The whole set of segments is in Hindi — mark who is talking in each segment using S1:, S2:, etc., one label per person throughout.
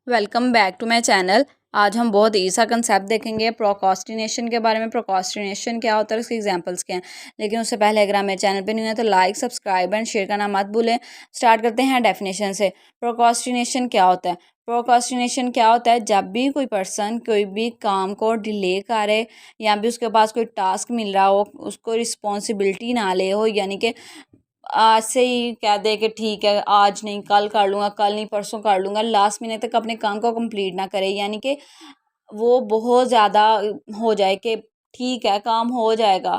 S1: Welcome back to my channel. आज हम बहुत ईजी सा कंसेप्ट देखेंगे प्रोक्रास्टिनेशन के बारे में। प्रोक्रास्टिनेशन क्या होता है, उसके एग्जांपल्स क्या हैं। लेकिन उससे पहले अगर आप मेरे चैनल पे न्यू है तो लाइक, सब्सक्राइब एंड शेयर करना मत भूलें। स्टार्ट करते हैं डेफिनेशन से। प्रोक्रास्टिनेशन क्या होता है? प्रोक्रास्टिनेशन क्या होता है? जब भी कोई पर्सन कोई भी काम को डिले करे या भी उसके पास कोई टास्क मिल रहा हो, उसको रिस्पॉन्सिबिलिटी ना ले हो, यानी कि आज से ही कह दे कि ठीक है आज नहीं कल कर लूँगा, कल नहीं परसों कर लूँगा, लास्ट मिनट तक अपने काम को कंप्लीट ना करे, यानी कि वो बहुत ज़्यादा हो जाए कि ठीक है काम हो जाएगा,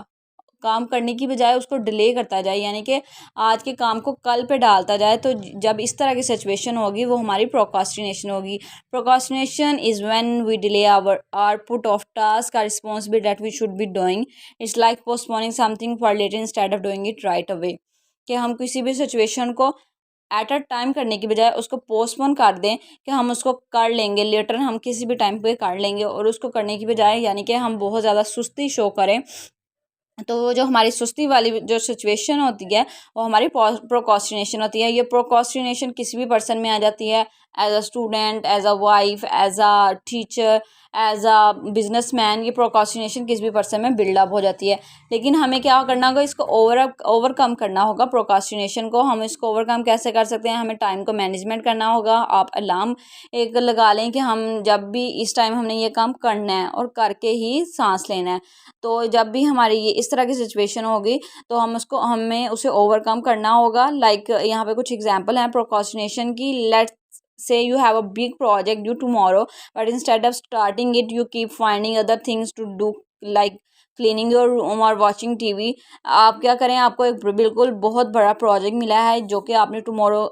S1: काम करने की बजाय उसको डिले करता जाए, यानी कि आज के काम को कल पे डालता जाए। तो जब इस तरह की सिचुएशन होगी वो हमारी प्रोक्रास्टिनेशन होगी। Procrastination is when we delay our put off task are responsibility that we should be doing. It's like postponing something for later instead of doing it right away. कि हम किसी भी सिचुएशन को एट अ टाइम करने की बजाय उसको पोस्टपोन कर दें कि हम उसको कर लेंगे लेटर, हम किसी भी टाइम पे कर लेंगे, और उसको करने की बजाय यानी कि हम बहुत ज़्यादा सुस्ती शो करें। तो वो जो हमारी सुस्ती वाली जो सिचुएशन होती है वो हमारी प्रोक्रास्टिनेशन होती है। ये प्रोक्रास्टिनेशन किसी भी पर्सन में आ जाती है, as a student, as a wife, as a teacher, as a businessman. ये प्रोक्रास्टिनेशन किसी भी पर्सन में बिल्डअप हो जाती है। लेकिन हमें क्या करना होगा, इसको ओवरकम करना होगा प्रोक्रास्टिनेशन को। हम इसको ओवरकम कैसे कर सकते हैं? हमें टाइम को मैनेजमेंट करना होगा। आप अलार्म एक लगा लें कि हम जब भी इस टाइम हमने ये काम करना है और करके ही सांस लेना है। तो जब भी हमारी ये इस तरह की सिचुएशन होगी तो हमें उसे ओवरकम करना होगा। लाइक यहाँ पे कुछ एग्जांपल हैं प्रोक्रास्टिनेशन की। Let's say you have a big project due tomorrow, but instead of starting it you keep finding other things to do, like cleaning your room और वॉचिंग टीवी। आप क्या करें, आपको एक बिल्कुल बहुत बड़ा प्रोजेक्ट मिला है जो कि आपने टुमारो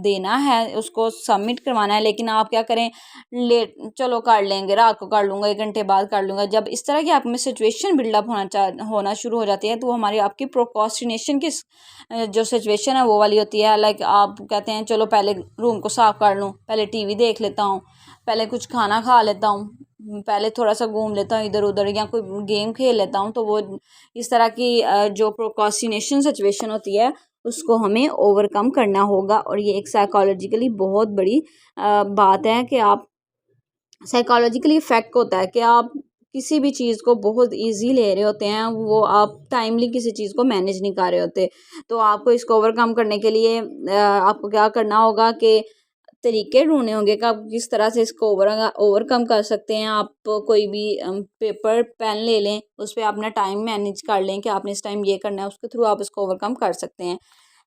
S1: देना है, उसको सबमिट करवाना है, लेकिन आप क्या करें, लेट चलो कर लेंगे, रात को कर लूँगा, 1 घंटे बाद कर लूँगा। जब इस तरह की आप में सिचुएशन बिल्डअप होना शुरू हो जाती है तो वो हमारी आपकी प्रोक्रास्टिनेशन की जो सिचुएशन है वो वाली होती है। लाइक आप कहते हैं चलो पहले रूम को साफ कर लूँ, पहले टीवी देख लेता हूँ, पहले कुछ खाना खा लेता हूँ, पहले थोड़ा सा घूम लेता हूँ इधर उधर, या कोई गेम खेल लेता हूँ। तो वो इस तरह की जो प्रोक्रास्टिनेशन सिचुएशन होती है उसको हमें ओवरकम करना होगा। और ये एक साइकोलॉजिकली बहुत बड़ी बात है कि आप साइकोलॉजिकली इफेक्ट होता है कि आप किसी भी चीज़ को बहुत इजी ले रहे होते हैं, वो आप टाइमली किसी चीज़ को मैनेज नहीं कर रहे होते। तो आपको इसको ओवरकम करने के लिए आपको क्या करना होगा कि तरीके ढूंढने होंगे कि आप किस तरह से इसको ओवरकम कर सकते हैं। आप कोई भी पेपर पेन ले लें, उस पर अपना टाइम मैनेज कर लें कि आपने इस टाइम ये करना है, उसके थ्रू आप इसको ओवरकम कर सकते हैं।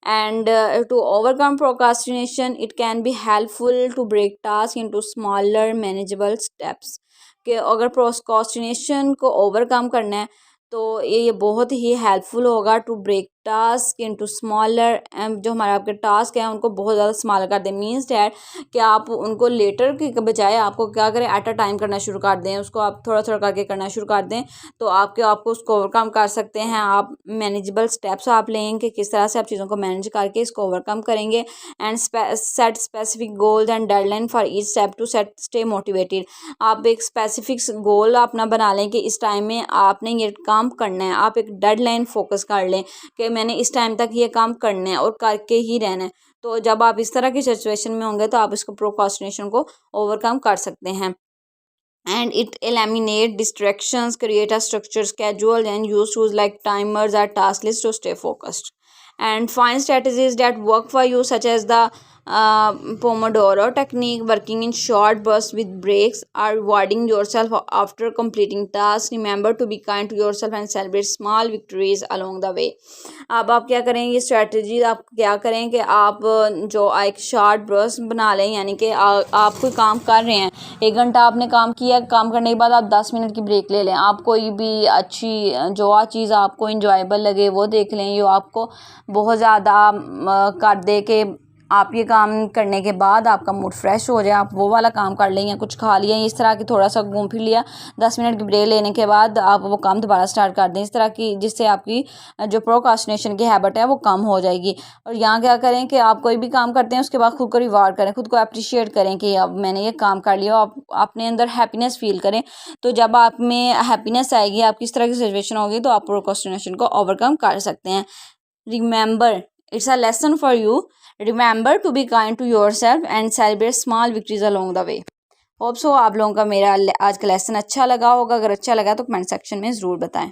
S1: And to overcome procrastination it can be helpful to break tasks into smaller manageable steps। कि अगर प्रोक्रास्टिनेशन को ओवरकम करना है तो ये बहुत ही हेल्पफुल होगा to break task into smaller. जो हमारे आपके टास्क हैं उनको बहुत ज़्यादा स्मॉलर कर दें। मीन्स डैट कि आप उनको लेटर के बजाय आपको क्या करें, एट अ टाइम करना शुरू कर दें, उसको आप थोड़ा थोड़ा करके करना शुरू कर दें। तो आपको उसको ओवरकम कर सकते हैं। आप मैनेजेबल स्टेप्स आप लें कि किस तरह से आप चीज़ों को मैनेज करके इसको ओवरकम करेंगे। And set specific goals and deadline for each step to stay motivated. आप एक स्पेसिफिक गोल अपना बना लें कि इस टाइम में आपने ये काम करना है। आप एक डेडलाइन फोकस कर लें कि मैंने इस टाइम तक ये काम करना है और करके ही रहना है। तो जब आप इस तरह की सिचुएशन में होंगे तो आप इसको प्रोक्रास्टिनेशन को ओवरकम कर सकते हैं। And it eliminate distractions, create a structured schedule and use tools like timers or task lists to stay focused. And find strategies that work for you, such as the Pomodoro technique, working in short bursts with breaks, or rewarding yourself after completing tasks. Remember to be kind to yourself and celebrate small victories along the way. अब आप क्या करें, ये स्ट्रेटजी आप क्या करें कि आप जो एक शॉर्ट बर्स्ट बना लें, यानी कि आप कोई काम कर रहे हैं, 1 घंटा आपने काम किया, काम करने के बाद आप 10 मिनट की ब्रेक ले लें। आप कोई भी अच्छी जो चीज़ आपको इंजॉयबल लगे वो देख लें, जो आपको बहुत ज़्यादा कर दे कि आप ये काम करने के बाद आपका मूड फ्रेश हो जाए, आप वो वाला काम कर लें, या कुछ खा लिया, इस तरह की थोड़ा सा घूम फिर लिया, 10 मिनट की ब्रेक लेने के बाद आप वो काम दोबारा स्टार्ट कर दें, इस तरह की, जिससे आपकी जो प्रोक्रास्टिनेशन की हैबिट है वो कम हो जाएगी। और यहाँ क्या करें कि आप कोई भी काम करते हैं उसके बाद खुद को रिवार्ड करें, खुद को अप्रिशिएट करें कि अब मैंने ये काम कर लिया, आप अपने अंदर हैप्पीनेस फील करें। तो जब आप में हैप्पीनेस आएगी, आप किस तरह की सिचुएशन होगी, तो आप प्रोक्रास्टिनेशन को ओवरकम कर सकते हैं। Remember it's a lesson for you, remember to be kind to yourself and celebrate small victories along the way. Hope so आप लोगों का मेरा आज का लेसन अच्छा लगा होगा। अगर अच्छा लगा तो कमेंट सेक्शन में ज़रूर बताएं।